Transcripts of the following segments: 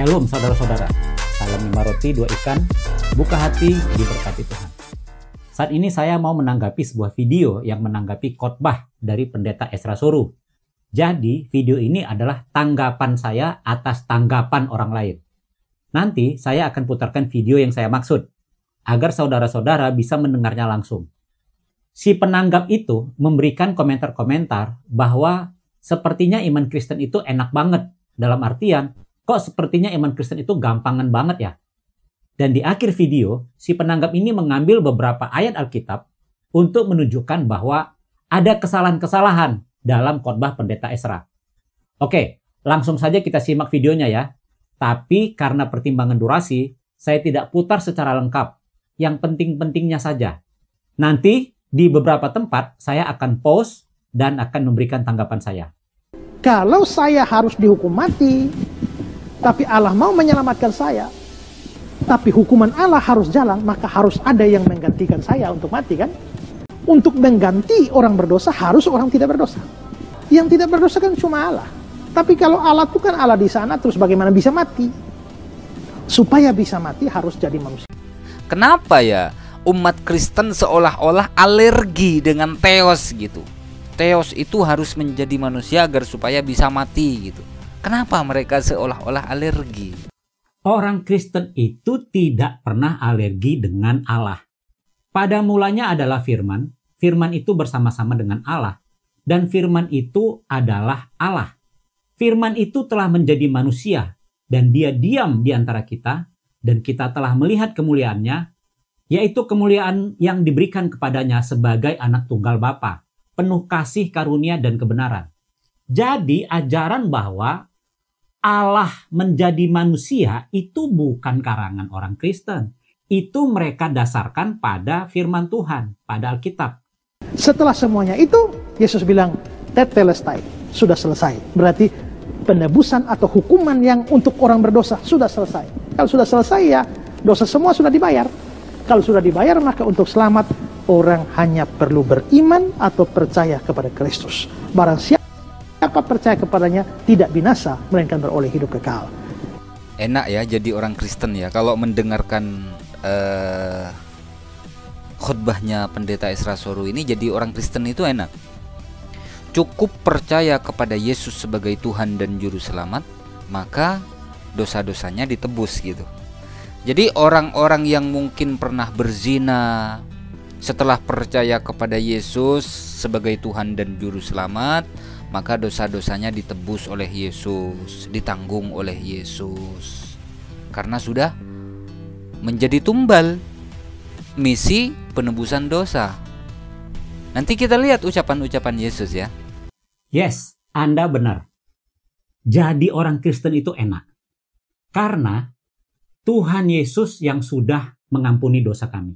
Shalom saudara-saudara, salam 5 roti 2 ikan, buka hati diberkati Tuhan. Saat ini saya mau menanggapi sebuah video yang menanggapi khotbah dari Pendeta Ezra Soru. Jadi video ini adalah tanggapan saya atas tanggapan orang lain. Nanti saya akan putarkan video yang saya maksud, agar saudara-saudara bisa mendengarnya langsung. Si penanggap itu memberikan komentar-komentar bahwa sepertinya iman Kristen itu enak banget, dalam artian, kok sepertinya iman Kristen itu gampangan banget ya? Dan di akhir video, si penanggap ini mengambil beberapa ayat Alkitab untuk menunjukkan bahwa ada kesalahan-kesalahan dalam khotbah Pendeta Ezra. Oke, langsung saja kita simak videonya ya. Tapi karena pertimbangan durasi, saya tidak putar secara lengkap. Yang penting-pentingnya saja. Nanti di beberapa tempat saya akan pause dan akan memberikan tanggapan saya. Kalau saya harus dihukum mati, tapi Allah mau menyelamatkan saya, tapi hukuman Allah harus jalan, maka harus ada yang menggantikan saya untuk mati kan? Untuk mengganti orang berdosa harus orang tidak berdosa. Yang tidak berdosa kan cuma Allah. Tapi kalau Allah itu kan Allah di sana, terus bagaimana bisa mati? Supaya bisa mati harus jadi manusia. Kenapa ya umat Kristen seolah-olah alergi dengan theos gitu? Theos itu harus menjadi manusia agar supaya bisa mati gitu. Kenapa mereka seolah-olah alergi? Orang Kristen itu tidak pernah alergi dengan Allah. Pada mulanya adalah firman. Firman itu bersama-sama dengan Allah. Dan firman itu adalah Allah. Firman itu telah menjadi manusia. Dan dia diam di antara kita. Dan kita telah melihat kemuliaannya. Yaitu kemuliaan yang diberikan kepadanya sebagai anak tunggal Bapa. Penuh kasih, karunia, dan kebenaran. Jadi ajaran bahwa Allah menjadi manusia itu bukan karangan orang Kristen. Itu mereka dasarkan pada firman Tuhan, pada Alkitab. Setelah semuanya itu, Yesus bilang, tetelestai, sudah selesai. Berarti penebusan atau hukuman yang untuk orang berdosa sudah selesai. Kalau sudah selesai ya, dosa semua sudah dibayar. Kalau sudah dibayar, maka untuk selamat, orang hanya perlu beriman atau percaya kepada Kristus. Barang siapa percaya kepadanya tidak binasa, melainkan beroleh hidup kekal. Enak ya jadi orang Kristen ya kalau mendengarkan khotbahnya Pendeta Ezra Soru ini. Jadi orang Kristen itu enak. Cukup percaya kepada Yesus sebagai Tuhan dan Juru Selamat, maka dosa-dosanya ditebus gitu. Jadi orang-orang yang mungkin pernah berzina, setelah percaya kepada Yesus sebagai Tuhan dan Juru Selamat, maka dosa-dosanya ditebus oleh Yesus, ditanggung oleh Yesus. Karena sudah menjadi tumbal misi penebusan dosa. Nanti kita lihat ucapan-ucapan Yesus ya. Yes, Anda benar. Jadi orang Kristen itu enak. Karena Tuhan Yesus yang sudah mengampuni dosa kami.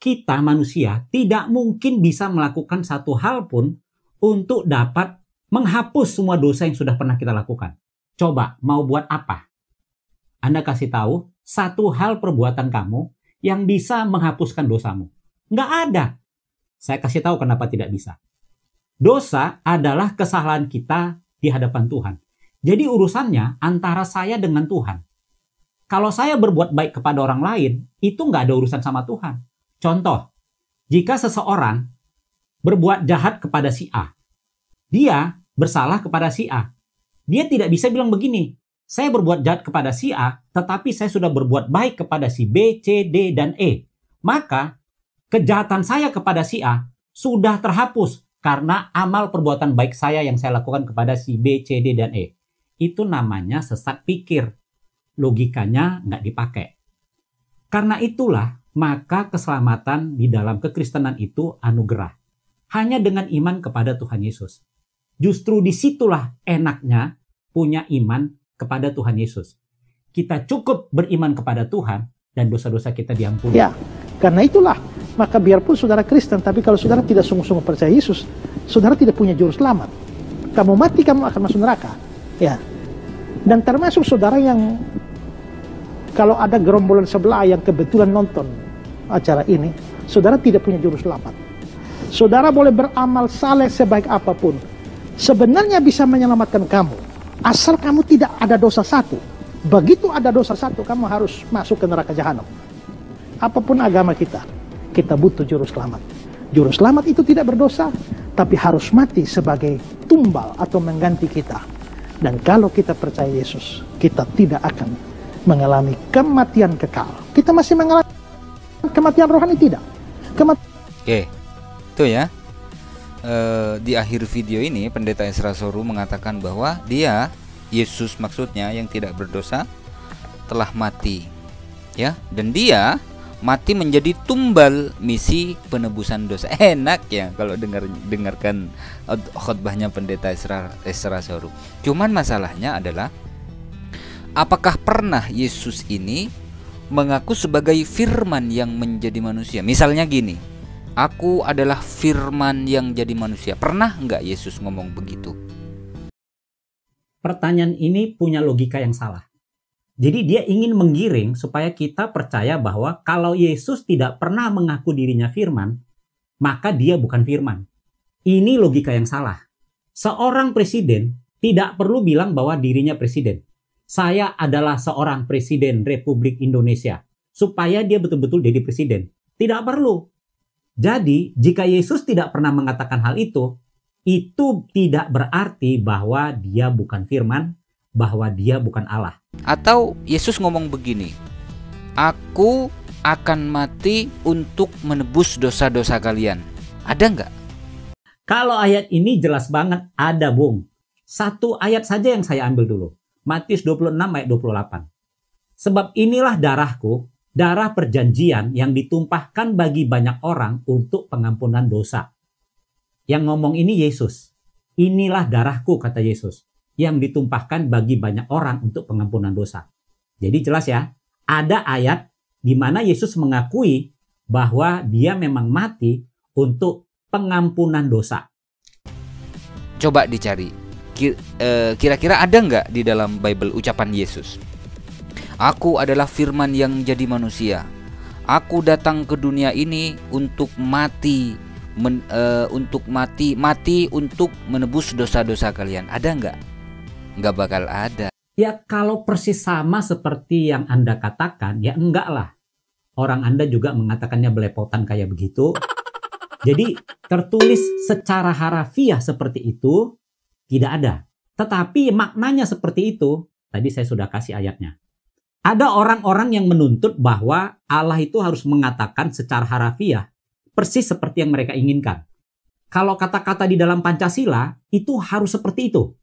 Kita manusia tidak mungkin bisa melakukan satu hal pun untuk dapat menghapus semua dosa yang sudah pernah kita lakukan. Coba, mau buat apa? Anda kasih tahu satu hal perbuatan kamu yang bisa menghapuskan dosamu. Nggak ada. Saya kasih tahu kenapa tidak bisa. Dosa adalah kesalahan kita di hadapan Tuhan. Jadi urusannya antara saya dengan Tuhan. Kalau saya berbuat baik kepada orang lain, itu nggak ada urusan sama Tuhan. Contoh, jika seseorang berbuat jahat kepada si A, dia bersalah kepada si A. Dia tidak bisa bilang begini, saya berbuat jahat kepada si A, tetapi saya sudah berbuat baik kepada si B, C, D, dan E. Maka, kejahatan saya kepada si A sudah terhapus karena amal perbuatan baik saya yang saya lakukan kepada si B, C, D, dan E. Itu namanya sesat pikir. Logikanya nggak dipakai. Karena itulah, maka keselamatan di dalam kekristenan itu anugerah. Hanya dengan iman kepada Tuhan Yesus. Justru disitulah enaknya punya iman kepada Tuhan Yesus. Kita cukup beriman kepada Tuhan dan dosa-dosa kita diampuni. Ya, karena itulah, maka biarpun saudara Kristen, tapi kalau saudara tidak sungguh-sungguh percaya Yesus, saudara tidak punya juru selamat. Kamu mati, kamu akan masuk neraka. Ya. Dan termasuk saudara yang, kalau ada gerombolan sebelah yang kebetulan nonton acara ini, saudara tidak punya juru selamat. Saudara boleh beramal saleh sebaik apapun, sebenarnya bisa menyelamatkan kamu, asal kamu tidak ada dosa satu. Begitu ada dosa satu, kamu harus masuk ke neraka jahanam. Apapun agama kita, kita butuh juru selamat. Juru selamat itu tidak berdosa, tapi harus mati sebagai tumbal atau mengganti kita. Dan kalau kita percaya Yesus, kita tidak akan mengalami kematian kekal. Kita masih mengalami kematian rohani, tidak. Oke, itu ya. Di akhir video ini Pendeta Ezra Soru mengatakan bahwa dia, Yesus maksudnya, yang tidak berdosa telah mati, ya, dan dia mati menjadi tumbal misi penebusan dosa. Enak ya kalau dengarkan khotbahnya Pendeta Ezra Soru. Cuman masalahnya adalah, apakah pernah Yesus ini mengaku sebagai firman yang menjadi manusia? Misalnya gini, aku adalah firman yang jadi manusia. Pernah nggak Yesus ngomong begitu? Pertanyaan ini punya logika yang salah. Jadi dia ingin menggiring supaya kita percaya bahwa kalau Yesus tidak pernah mengaku dirinya firman, maka dia bukan firman. Ini logika yang salah. Seorang presiden tidak perlu bilang bahwa dirinya presiden. Saya adalah seorang presiden Republik Indonesia. Supaya dia betul-betul jadi presiden. Tidak perlu. Jadi jika Yesus tidak pernah mengatakan hal itu tidak berarti bahwa dia bukan firman, bahwa dia bukan Allah. Atau Yesus ngomong begini, aku akan mati untuk menebus dosa-dosa kalian. Ada nggak? Kalau ayat ini jelas banget ada, Bung. Satu ayat saja yang saya ambil dulu. Matius 26 ayat 28. Sebab inilah darahku, darah perjanjian yang ditumpahkan bagi banyak orang untuk pengampunan dosa. Yang ngomong ini Yesus. Inilah darahku, kata Yesus, yang ditumpahkan bagi banyak orang untuk pengampunan dosa. Jadi jelas ya, ada ayat di mana Yesus mengakui bahwa dia memang mati untuk pengampunan dosa. Coba dicari, kira-kira ada nggak di dalam Bible ucapan Yesus? Aku adalah firman yang jadi manusia. Aku datang ke dunia ini untuk mati, untuk menebus dosa-dosa kalian. Ada nggak? Nggak bakal ada. Ya kalau persis sama seperti yang Anda katakan, ya enggak lah. Orang Anda juga mengatakannya belepotan kayak begitu. Jadi tertulis secara harafiah seperti itu tidak ada. Tetapi maknanya seperti itu, tadi saya sudah kasih ayatnya. Ada orang-orang yang menuntut bahwa Allah itu harus mengatakan secara harafiah persis seperti yang mereka inginkan. Kalau kata-kata di dalam Pancasila itu harus seperti itu.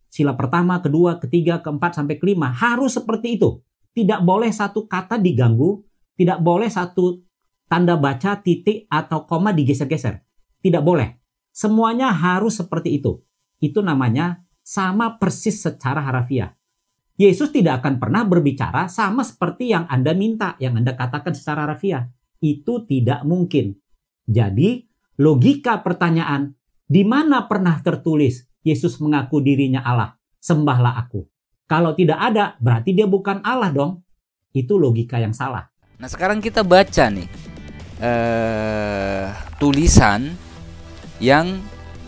Sila pertama, kedua, ketiga, keempat, sampai kelima harus seperti itu. Tidak boleh satu kata diganggu, tidak boleh satu tanda baca, titik, atau koma digeser-geser. Tidak boleh. Semuanya harus seperti itu. Itu namanya sama persis secara harafiah. Yesus tidak akan pernah berbicara sama seperti yang Anda minta, yang Anda katakan secara harafiah. Itu tidak mungkin. Jadi, logika pertanyaan, di mana pernah tertulis Yesus mengaku dirinya Allah? Sembahlah aku. Kalau tidak ada, berarti dia bukan Allah dong. Itu logika yang salah. Nah, sekarang kita baca nih tulisan yang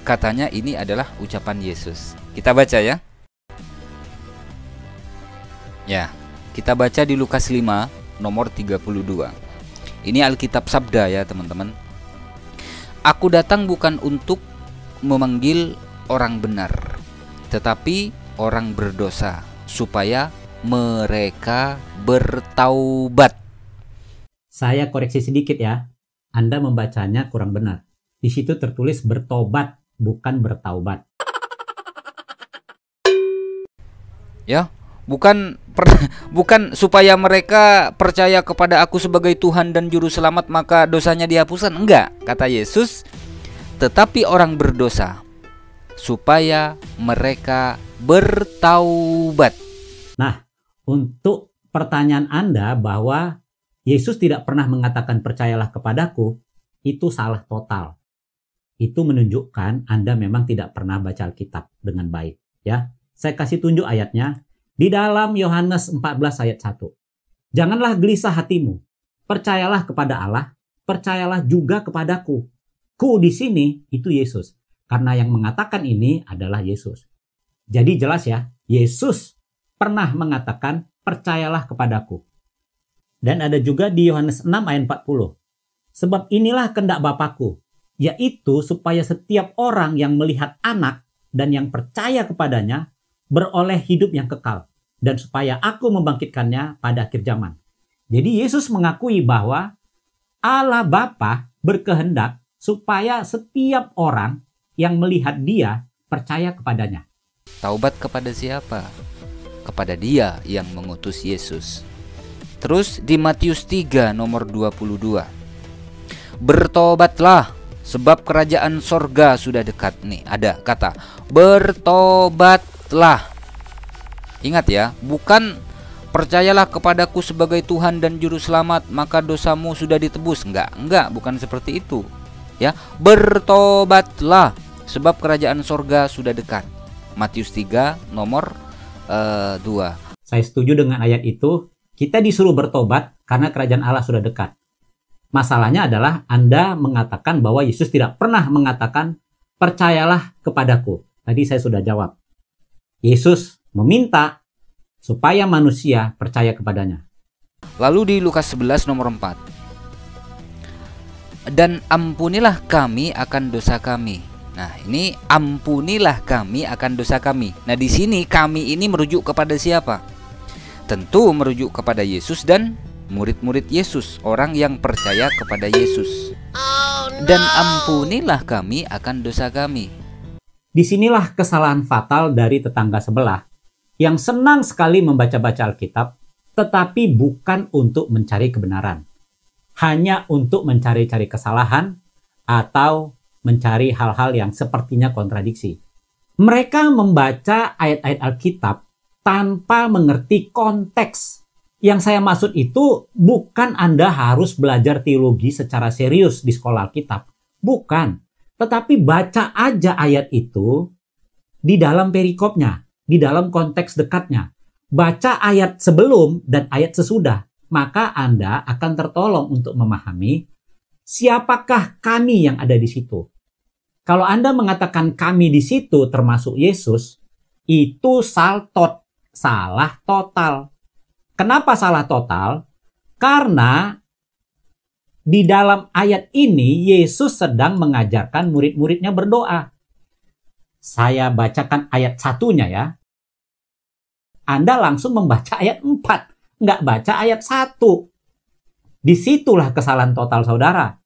katanya ini adalah ucapan Yesus. Kita baca ya. Ya, kita baca di Lukas 5 nomor 32. Ini Alkitab Sabda ya teman-teman. Aku datang bukan untuk memanggil orang benar, tetapi orang berdosa, supaya mereka bertaubat. Saya koreksi sedikit ya. Anda membacanya kurang benar. Di situ tertulis bertobat, bukan bertaubat. Ya, bukan supaya mereka percaya kepada aku sebagai Tuhan dan Juru Selamat maka dosanya dihapuskan. Enggak, kata Yesus, tetapi orang berdosa, supaya mereka bertaubat. Nah, untuk pertanyaan Anda bahwa Yesus tidak pernah mengatakan percayalah kepadaku, itu salah total. Itu menunjukkan Anda memang tidak pernah baca Alkitab dengan baik. Ya, saya kasih tunjuk ayatnya. Di dalam Yohanes 14 ayat 1. Janganlah gelisah hatimu. Percayalah kepada Allah, percayalah juga kepadaku. Ku di sini itu Yesus. Karena yang mengatakan ini adalah Yesus. Jadi jelas ya, Yesus pernah mengatakan, percayalah kepadaku. Dan ada juga di Yohanes 6 ayat 40. Sebab inilah kehendak Bapakku, yaitu supaya setiap orang yang melihat anak dan yang percaya kepadanya beroleh hidup yang kekal. Dan supaya aku membangkitkannya pada akhir zaman. Jadi Yesus mengakui bahwa Allah Bapa berkehendak supaya setiap orang yang melihat dia percaya kepadanya. Taubat kepada siapa? Kepada Dia yang mengutus Yesus. Terus di Matius 3 nomor 22. Bertobatlah sebab kerajaan sorga sudah dekat. Nih ada kata bertobatlah. Ingat ya, bukan percayalah kepadaku sebagai Tuhan dan Juru Selamat maka dosamu sudah ditebus. Enggak, bukan seperti itu. Ya, bertobatlah sebab kerajaan sorga sudah dekat. Matius 3 nomor 2. Saya setuju dengan ayat itu. Kita disuruh bertobat karena kerajaan Allah sudah dekat. Masalahnya adalah Anda mengatakan bahwa Yesus tidak pernah mengatakan percayalah kepadaku. Tadi saya sudah jawab. Yesus meminta supaya manusia percaya kepadanya. Lalu di Lukas 11 nomor 4. Dan ampunilah kami akan dosa kami. Nah, ini ampunilah kami akan dosa kami. Nah, di sini kami ini merujuk kepada siapa? Tentu merujuk kepada Yesus dan murid-murid Yesus, orang yang percaya kepada Yesus. Dan ampunilah kami akan dosa kami. Disinilah kesalahan fatal dari tetangga sebelah yang senang sekali membaca-baca Alkitab, tetapi bukan untuk mencari kebenaran. Hanya untuk mencari-cari kesalahan atau mencari hal-hal yang sepertinya kontradiksi. Mereka membaca ayat-ayat Alkitab tanpa mengerti konteks. Yang saya maksud itu bukan Anda harus belajar teologi secara serius di sekolah Alkitab. Bukan. Tetapi baca aja ayat itu di dalam perikopnya, di dalam konteks dekatnya. Baca ayat sebelum dan ayat sesudah. Maka Anda akan tertolong untuk memahami siapakah kami yang ada di situ. Kalau Anda mengatakan kami di situ termasuk Yesus, itu salah total. Kenapa salah total? Karena di dalam ayat ini Yesus sedang mengajarkan murid-muridnya berdoa. Saya bacakan ayat 1-nya ya. Anda langsung membaca ayat 4, nggak baca ayat 1. Disitulah kesalahan total saudara.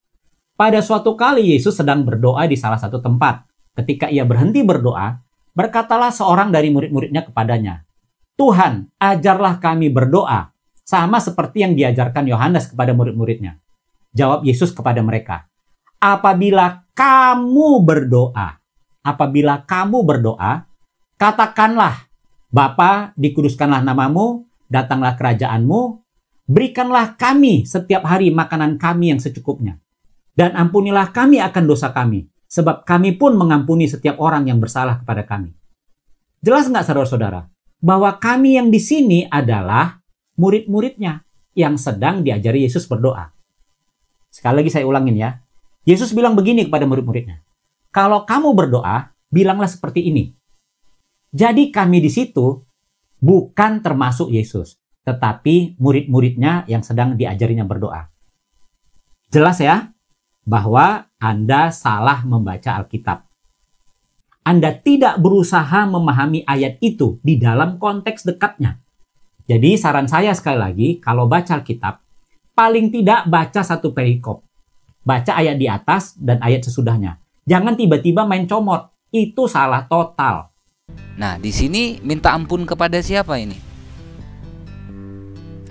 Pada suatu kali Yesus sedang berdoa di salah satu tempat. Ketika ia berhenti berdoa, berkatalah seorang dari murid-muridnya kepadanya, Tuhan, ajarlah kami berdoa, sama seperti yang diajarkan Yohanes kepada murid-muridnya. Jawab Yesus kepada mereka, apabila kamu berdoa, katakanlah, Bapa, dikuduskanlah namamu, datanglah kerajaanmu, berikanlah kami setiap hari makanan kami yang secukupnya. Dan ampunilah kami akan dosa kami, sebab kami pun mengampuni setiap orang yang bersalah kepada kami. Jelas nggak saudara-saudara? Bahwa kami yang di sini adalah murid-muridnya yang sedang diajari Yesus berdoa. Sekali lagi saya ulangin ya. Yesus bilang begini kepada murid-muridnya. Kalau kamu berdoa, bilanglah seperti ini. Jadi kami di situ bukan termasuk Yesus, tetapi murid-muridnya yang sedang diajarinya berdoa. Jelas ya? Bahwa Anda salah membaca Alkitab. Anda tidak berusaha memahami ayat itu di dalam konteks dekatnya. Jadi saran saya sekali lagi, kalau baca Alkitab, paling tidak baca satu perikop. Baca ayat di atas dan ayat sesudahnya. Jangan tiba-tiba main comot. Itu salah total. Nah, di sini minta ampun kepada siapa ini?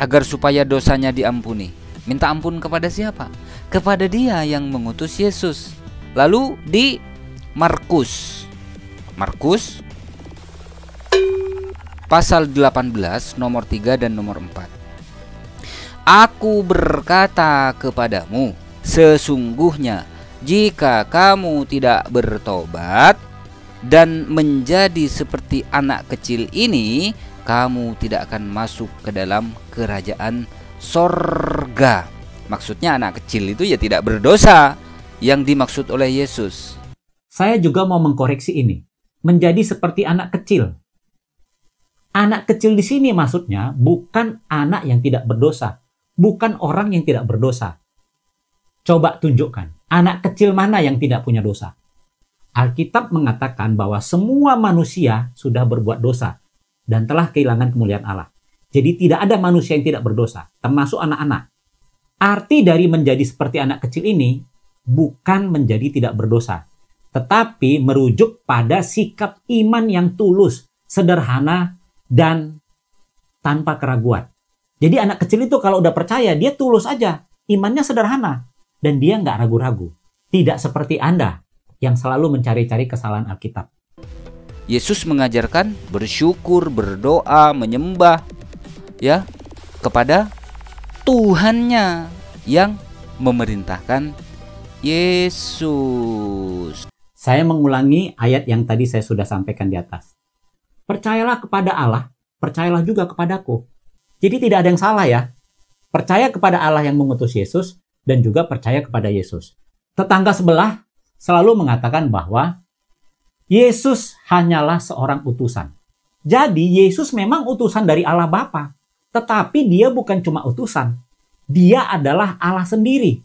Agar supaya dosanya diampuni. Minta ampun kepada siapa? Kepada Dia yang mengutus Yesus. Lalu di Markus pasal 18 nomor 3 dan nomor 4. Aku berkata kepadamu, sesungguhnya jika kamu tidak bertobat dan menjadi seperti anak kecil ini, kamu tidak akan masuk ke dalam kerajaan sorga. Maksudnya anak kecil itu ya tidak berdosa yang dimaksud oleh Yesus. Saya juga mau mengkoreksi ini. Menjadi seperti anak kecil. Anak kecil di sini maksudnya bukan anak yang tidak berdosa, bukan orang yang tidak berdosa. Coba tunjukkan, anak kecil mana yang tidak punya dosa? Alkitab mengatakan bahwa semua manusia sudah berbuat dosa dan telah kehilangan kemuliaan Allah. Jadi tidak ada manusia yang tidak berdosa, termasuk anak-anak. Arti dari menjadi seperti anak kecil ini bukan menjadi tidak berdosa, tetapi merujuk pada sikap iman yang tulus, sederhana, dan tanpa keraguan. Jadi anak kecil itu kalau udah percaya, dia tulus aja. Imannya sederhana. Dan dia nggak ragu-ragu. Tidak seperti Anda yang selalu mencari-cari kesalahan Alkitab. Yesus mengajarkan bersyukur, berdoa, menyembah ya kepada Tuhannya yang memerintahkan Yesus. Saya mengulangi ayat yang tadi saya sudah sampaikan di atas. Percayalah kepada Allah, percayalah juga kepadaku. Jadi tidak ada yang salah ya. Percaya kepada Allah yang mengutus Yesus dan juga percaya kepada Yesus. Tetangga sebelah selalu mengatakan bahwa Yesus hanyalah seorang utusan. Jadi Yesus memang utusan dari Allah Bapa, tetapi dia bukan cuma utusan. Dia adalah Allah sendiri.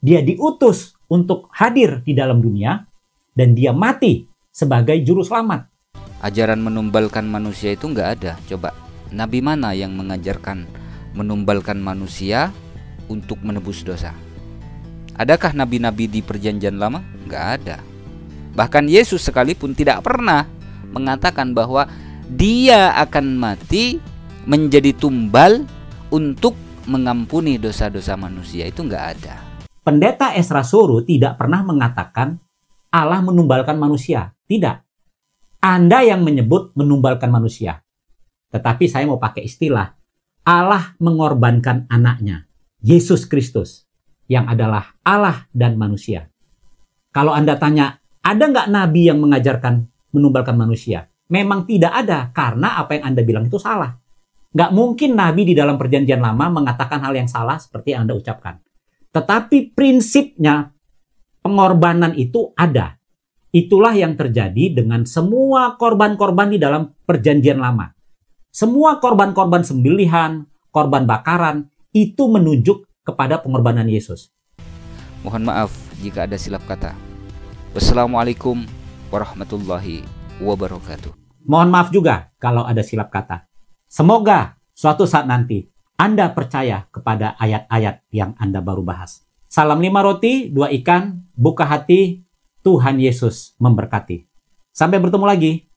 Dia diutus untuk hadir di dalam dunia dan dia mati sebagai juru selamat. Ajaran menumbalkan manusia itu nggak ada. Coba, nabi mana yang mengajarkan menumbalkan manusia untuk menebus dosa? Adakah nabi-nabi di perjanjian lama? Nggak ada. Bahkan Yesus sekalipun tidak pernah mengatakan bahwa dia akan mati menjadi tumbal untuk mengampuni dosa-dosa manusia. Itu nggak ada. Pendeta Esra Soru tidak pernah mengatakan Allah menumbalkan manusia. Tidak. Anda yang menyebut menumbalkan manusia. Tetapi saya mau pakai istilah Allah mengorbankan anaknya, Yesus Kristus, yang adalah Allah dan manusia. Kalau Anda tanya, ada nggak nabi yang mengajarkan menumbalkan manusia? Memang tidak ada, karena apa yang Anda bilang itu salah. Nggak mungkin nabi di dalam perjanjian lama mengatakan hal yang salah seperti yang Anda ucapkan. Tetapi prinsipnya pengorbanan itu ada. Itulah yang terjadi dengan semua korban-korban di dalam perjanjian lama. Semua korban-korban sembelihan, korban bakaran, itu menunjuk kepada pengorbanan Yesus. Mohon maaf jika ada silap kata. Wassalamualaikum warahmatullahi wabarakatuh. Mohon maaf juga kalau ada silap kata. Semoga suatu saat nanti Anda percaya kepada ayat-ayat yang Anda baru bahas. Salam 5 roti, 2 ikan, buka hati, Tuhan Yesus memberkati. Sampai bertemu lagi.